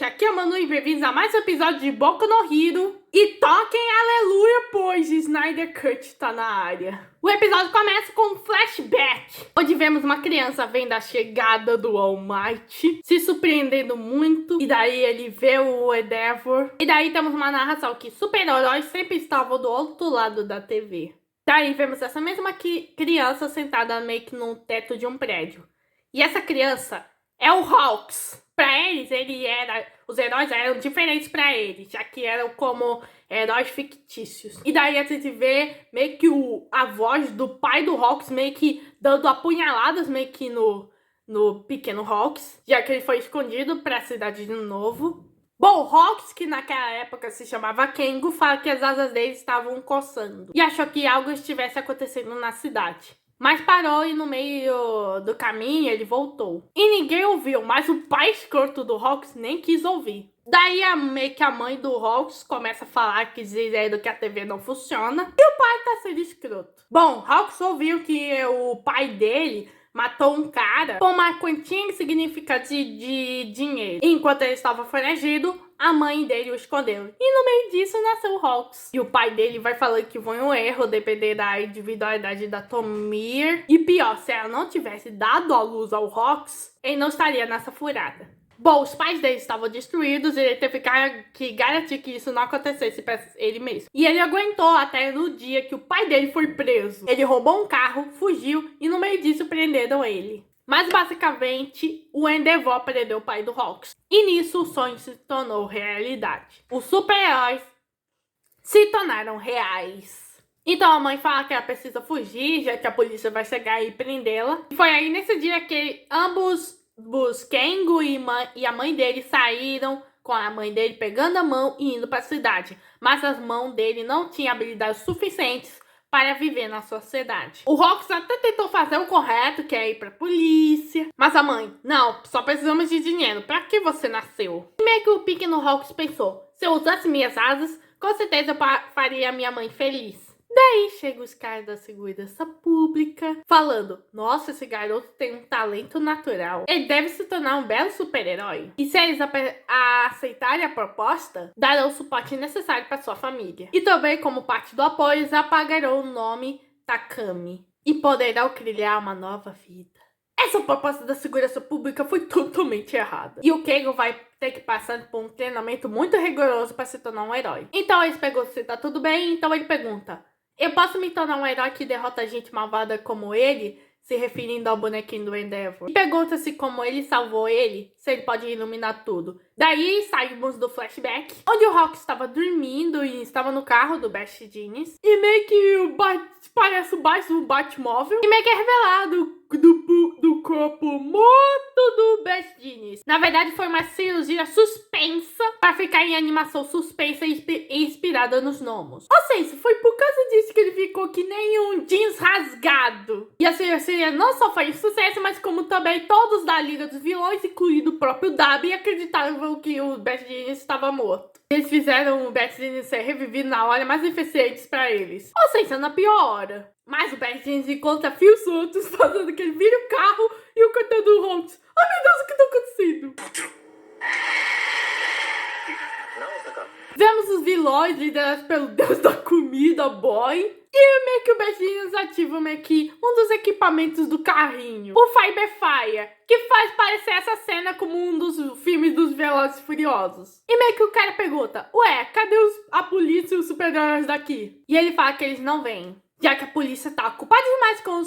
gente, aqui é a Manu e bem-vindos a mais um episódio de Boku no Hero. E toquem aleluia, pois Snyder Cut tá na área. O episódio começa com um flashback, onde vemos uma criança vendo a chegada do All Might, se surpreendendo muito, e daí ele vê o Endeavor. E daí temos uma narração que super-heróis sempre estavam do outro lado da TV. Daí vemos essa mesma criança sentada meio que no teto de um prédio. E essa criança é o Hawks. Pra eles, os heróis eram diferentes pra eles, já que eram como heróis fictícios. E daí a gente vê meio que a voz do pai do Hawks meio que dando apunhaladas meio que no pequeno Hawks, já que ele foi escondido pra cidade de novo. Bom, o Hawks, que naquela época se chamava Kengo, fala que as asas dele estavam coçando e achou que algo estivesse acontecendo na cidade. Mas parou e no meio do caminho ele voltou. E ninguém ouviu, mas o pai escroto do Hawks nem quis ouvir. Daí meio que a mãe do Hawks começa a falar que dizendo que a TV não funciona. E o pai tá sendo escroto. Bom, Hawks ouviu que o pai dele matou um cara por uma quantia insignificante de dinheiro. Enquanto ele estava foragido, a mãe dele o escondeu. E no meio disso nasceu o Hawks. E o pai dele vai falando que foi um erro depender da individualidade da Tomir. E pior, se ela não tivesse dado a luz ao Hawks, ele não estaria nessa furada. Bom, os pais dele estavam destruídos e ele teve que garantir que isso não acontecesse pra ele mesmo. E ele aguentou até no dia que o pai dele foi preso. Ele roubou um carro, fugiu e no meio disso prenderam ele. Mas basicamente, o Endeavor prendeu o pai do Hawks. E nisso o sonho se tornou realidade. Os super-heróis se tornaram reais. Então a mãe fala que ela precisa fugir, já que a polícia vai chegar e prendê-la. E foi aí nesse dia que ambos os Kengo e a mãe dele saíram, com a mãe dele pegando a mão e indo para a cidade. Mas as mãos dele não tinham habilidades suficientes para viver na sociedade. O Hawks até tentou fazer o correto, que é ir pra polícia. Mas a mãe, não, só precisamos de dinheiro. Pra que você nasceu? E meio que o pequeno Hawks pensou, se eu usasse minhas asas, com certeza eu faria minha mãe feliz. Daí chegam os caras da segurança pública falando, nossa, esse garoto tem um talento natural. Ele deve se tornar um belo super-herói. E se eles aceitarem a proposta, darão o suporte necessário para sua família. E também, como parte do apoio, eles apagarão o nome Takami e poderão criar uma nova vida. Essa proposta da segurança pública foi totalmente errada. E o Kengo vai ter que passar por um treinamento muito rigoroso para se tornar um herói. Então eles perguntam se tá tudo bem, então ele pergunta, eu posso me tornar um herói que derrota gente malvada como ele? Se referindo ao bonequinho do Endeavor. E pergunta-se como ele salvou ele, se ele pode iluminar tudo. Daí saímos do flashback, onde o Hawk estava dormindo e estava no carro do Best Jeans. E meio que parece o Batmóvel. E meio que é revelado do corpo morto do Best Jeans. Na verdade foi uma cirurgia suspensa para ficar em animação suspensa e inspirada nos gnomos. Ou seja, foi por causa disso que ele ficou que nem um jeans rasgado. E a cirurgia não só foi um sucesso, mas como também todos da Liga dos Vilões, incluindo o próprio Dabi, acreditavam que o Best Jeans estava morto. Eles fizeram o Best Jeans ser revivido na hora mais eficiente para eles. Ou seja, na pior hora. Mas o Best Jeans encontra fios soltos, fazendo que ele vire o carro e o coitado do Hawks. Ai meu Deus, o que tá acontecendo? Vemos os vilões liderados pelo deus da comida, Boy. E meio que o Best Jeans ativa meio que um dos equipamentos do carrinho, o Fiberfire, que faz parecer essa cena como um dos filmes dos Velozes e Furiosos. E meio que o cara pergunta, ué, cadê a polícia e os super-heróis daqui? E ele fala que eles não vêm, já que a polícia tá ocupada demais com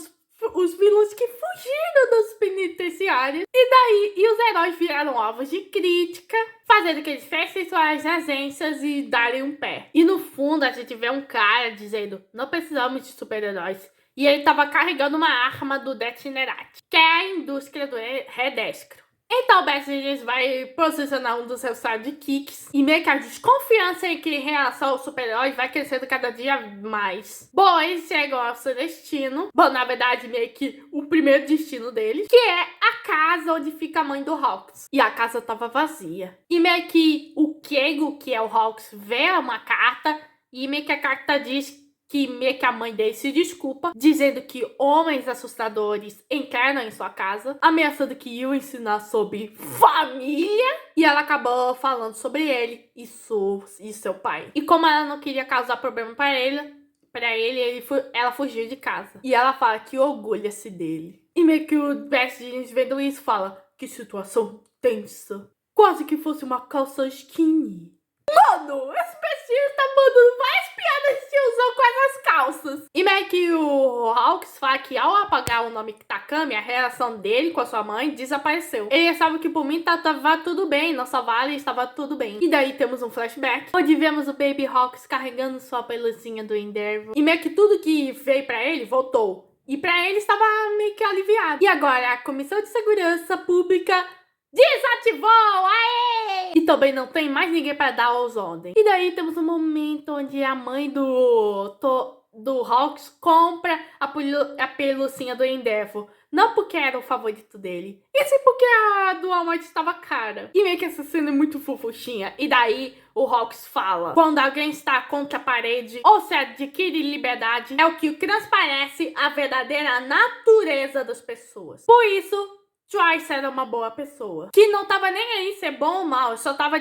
os vilões que fugiram dos penitenciários. E daí, os heróis viraram alvos de crítica, fazendo que eles fechem suas agências e darem um pé. E no fundo a gente vê um cara dizendo, não precisamos de super-heróis. E ele tava carregando uma arma do Detinerate, que é a indústria do Redescro. Então o Best Jeans vai posicionar um dos seus sidekicks e meio que a desconfiança em relação aos super-heróis vai crescendo cada dia mais. Bom, eles chegam ao seu destino. Bom, na verdade, meio que o primeiro destino deles, que é a casa onde fica a mãe do Hawks. E a casa tava vazia. E meio que o Kengo, que é o Hawks, vê uma carta e meio que a carta diz que meio que a mãe dele se desculpa, dizendo que homens assustadores encarnam em sua casa, ameaçando que iam ensinar sobre família, e ela acabou falando sobre ele e seu pai. E como ela não queria causar problema para ele, ela fugiu de casa. E ela fala que orgulha-se dele. E meio que o Best Jeans vendo isso fala, que situação tensa. Quase que fosse uma calça skinny. Mano, esse pessoal tá mandando várias piadas de tiozão com essas calças. E meio que o Hawks fala que ao apagar o nome Takami, a relação dele com a sua mãe desapareceu. Ele achava que por mim tava tudo bem, nossa Vale estava tudo bem. E daí temos um flashback, onde vemos o Baby Hawks carregando sua pelucinha do Endeavor. E meio que tudo que veio pra ele voltou. E pra ele estava meio que aliviado. E agora a Comissão de Segurança Pública desativou! Aê! E também não tem mais ninguém para dar aos ordens. E daí temos um momento onde a mãe do Hawks compra a pelucinha do Endeavor. Não porque era o favorito dele, e sim porque a do Walmart estava cara. E meio que essa cena é muito fofuchinha. E daí o Hawks fala: quando alguém está contra a parede ou se adquire liberdade, é o que transparece a verdadeira natureza das pessoas. Por isso, Twice era uma boa pessoa, que não tava nem aí ser bom ou mal, só tava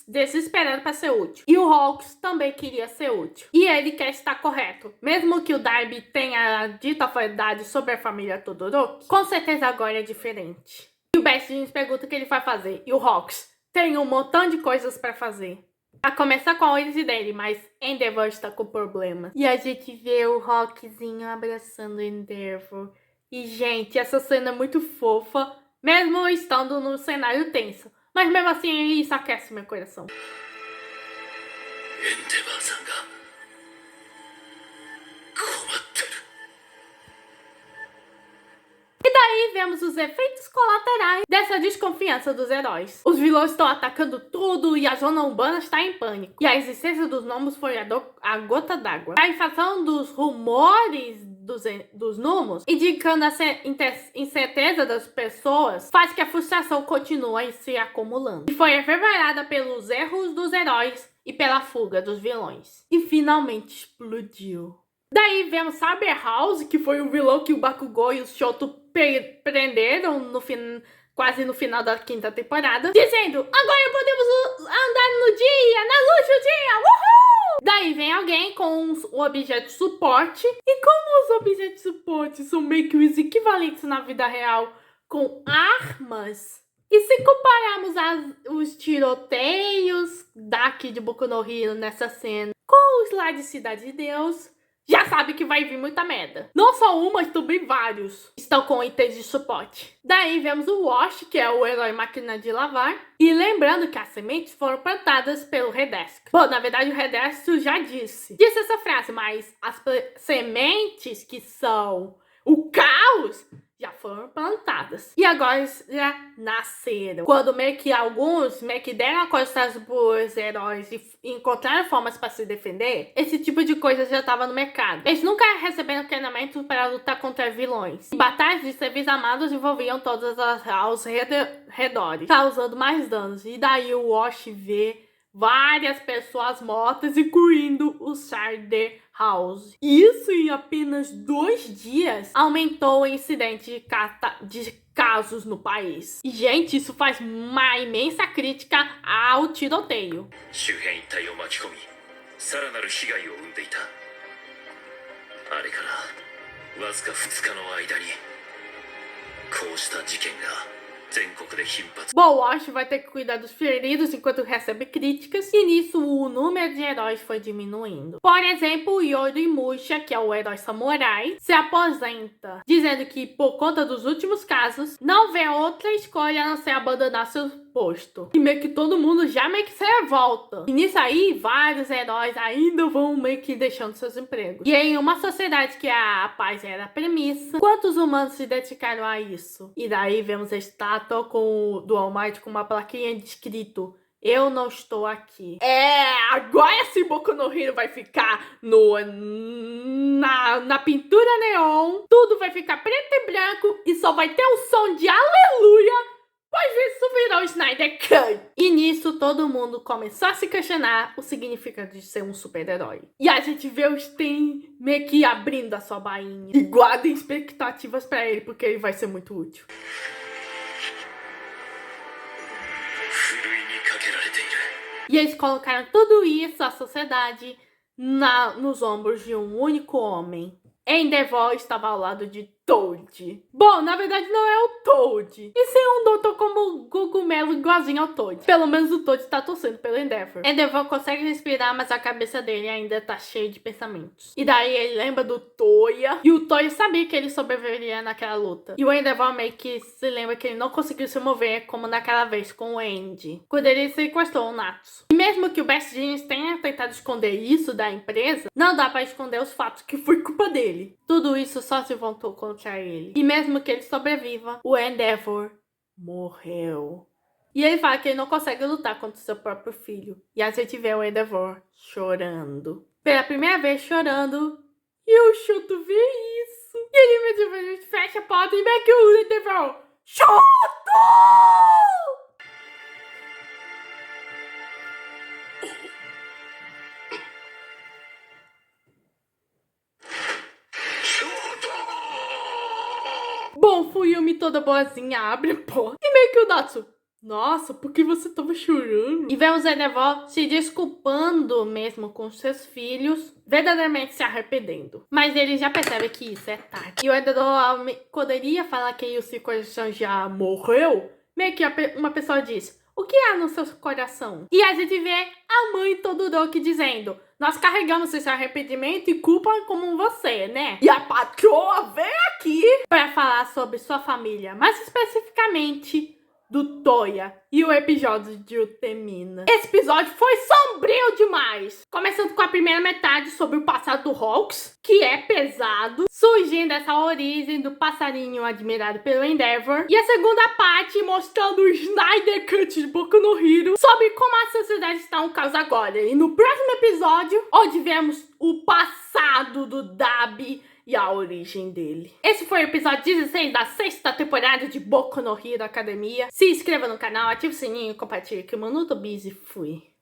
desesperando pra ser útil. E o Hawks também queria ser útil. E ele quer estar correto. Mesmo que o Darby tenha dito a verdade sobre a família Todoroki, com certeza agora é diferente. E o Best Jeans pergunta o que ele vai fazer. E o Hawks tem um montão de coisas pra fazer. A começar com a origem dele, mas Endeavor está com problemas. E a gente vê o Hawkzinho abraçando Endeavor. E, gente, essa cena é muito fofa, mesmo estando no cenário tenso. Mas mesmo assim, isso aquece meu coração. E daí vemos os efeitos colaterais dessa desconfiança dos heróis. Os vilões estão atacando tudo e a zona urbana está em pânico. E a existência dos gnomos foi a gota d'água. A inflação dos rumores dos números, indicando a incerteza das pessoas, faz que a frustração continue se acumulando. E foi revelada pelos erros dos heróis e pela fuga dos vilões. E finalmente explodiu. Daí vemos Saber House, que foi o vilão que o Bakugou e o Shoto prenderam quase no final da 5ª temporada, dizendo: agora podemos andar no dia, na luz do dia, uhul! Daí vem alguém com um objeto de suporte, e como os objetos de suporte são meio que os equivalentes na vida real com armas, e se compararmos os tiroteios daqui de Boku no Hero nessa cena com os lá de Cidade de Deus, já sabe que vai vir muita merda. Não só um, mas também vários estão com itens de suporte. Daí vemos o Wash, que é o herói máquina de lavar. E lembrando que as sementes foram plantadas pelo Redesco. Bom, na verdade o Redesco já disse essa frase, mas as sementes que são o caos já foram plantadas. E agora já nasceram. Quando meio que alguns deram a costas pros heróis e encontraram formas para se defender, esse tipo de coisa já estava no mercado. Eles nunca receberam treinamento para lutar contra vilões. E batalhas de serviços amados envolviam todas as redores, causando mais danos. E daí o Wash vê várias pessoas mortas, incluindo o Saber House. Isso em apenas 2 dias aumentou o incidente de casos no país. E, gente, isso faz uma imensa crítica ao tiroteio. Bom, Wash vai ter que cuidar dos feridos enquanto recebe críticas, e nisso o número de heróis foi diminuindo. Por exemplo, Yorimusha, que é o herói samurai, se aposenta, dizendo que por conta dos últimos casos, não vê outra escolha a não ser abandonar seu posto. E meio que todo mundo já meio que se revolta. E nisso aí, vários heróis ainda vão meio que deixando seus empregos. E em uma sociedade que a paz era a premissa, quantos humanos se dedicaram a isso? E daí vemos a estátua do All Might com uma plaquinha de escrito: eu não estou aqui. Agora esse Boku no Hero vai ficar na pintura neon. Tudo vai ficar preto e branco e só vai ter um som de aleluia, pois 2 vezes superou o Snyder Cut. E nisso todo mundo começou a se questionar o significado de ser um super-herói. E a gente vê o Stan meio que abrindo a sua bainha. E guardem expectativas pra ele, porque ele vai ser muito útil. E eles colocaram tudo isso, a sociedade, nos ombros de um único homem. Endeavor estava ao lado de Toad. Bom, na verdade não é o Toad. E sim um doutor como o Gugumelo igualzinho ao Toad. Pelo menos o Toad tá torcendo pelo Endeavor. Endeavor consegue respirar, mas a cabeça dele ainda tá cheia de pensamentos. E daí ele lembra do Toya. E o Toya sabia que ele sobreviveria naquela luta. E o Endeavor meio que se lembra que ele não conseguiu se mover como naquela vez com o Andy, quando ele sequestrou o Natsu. E mesmo que o Best Jeans tenha tentado esconder isso da empresa, não dá pra esconder os fatos que foi culpa dele. Tudo isso só se voltou contra ele. E mesmo que ele sobreviva, o Endeavor morreu. E ele fala que ele não consegue lutar contra seu próprio filho. E a gente vê o Endeavor chorando. Pela primeira vez chorando. E o Shoto vê isso. E ele imediatamente fecha a porta e vê que o Endeavor... Shoto! Bom, Fuyumi toda boazinha abre a porta e meio que o Natsu, nossa, por que você tava chorando? E vemos Endeavor se desculpando mesmo com seus filhos, verdadeiramente se arrependendo. Mas ele já percebe que isso é tarde. E o Endeavor poderia falar que o seu coração já morreu? Meio que uma pessoa diz, o que há no seu coração? E a gente vê a mãe Todoroki dizendo, nós carregamos esse arrependimento e culpa como você, né? E a patroa vem aqui para falar sobre sua família, mais especificamente do Toya e o episódio de Utemina. Esse episódio foi sombrio demais. Começando com a primeira metade sobre o passado do Hawks, que é pesado, surgindo essa origem do passarinho admirado pelo Endeavor. E a segunda parte mostrando o Snyder Cut de Boku no Hero sobre como a sociedade está um caos agora. E no próximo episódio, onde vemos o passado do Dabi e a origem dele. Esse foi o episódio 16 da 6ª temporada de Boku no Hero Academia. Se inscreva no canal, ative o sininho e compartilhe que o Minuto Busy fui.